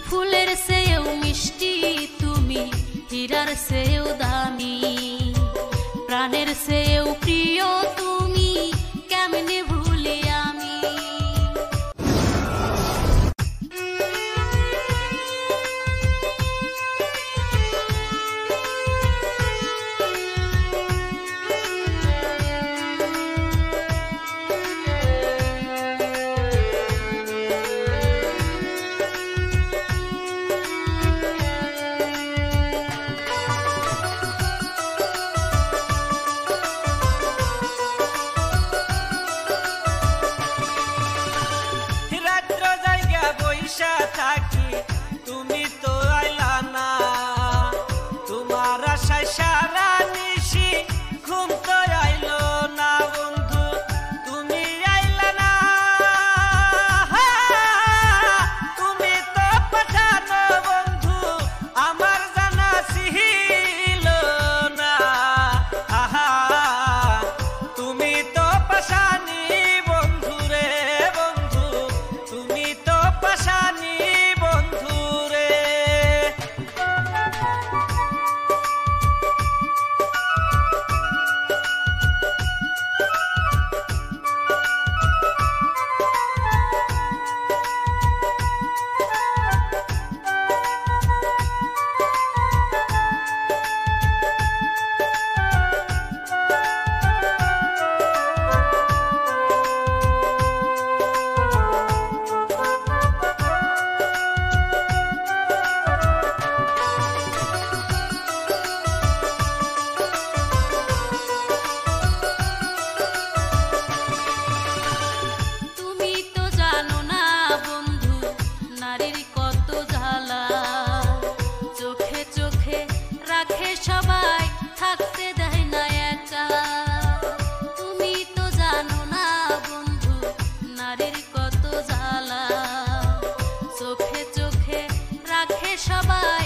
ফুলের চেয়েও মিষ্টি তুমি, হীরার চেয়েও দামি, প্রাণের চেয়েও প্রিয় তুমি, কেমনে ভুলি আমি। থাকি তুমি তো আইলা না, তোমার আশায় সারা নিশি ঘুম তো আইলো না বন্ধু, তুমি আইলা না। তুমি তো পাঠানো বন্ধু আমার জানা ছিল না। আহা তুমি তো পাশানি বন্ধু রে বন্ধু, তুমি তো পাশানি বন্ধু রে। চোখে চোখে রাখে সবাই।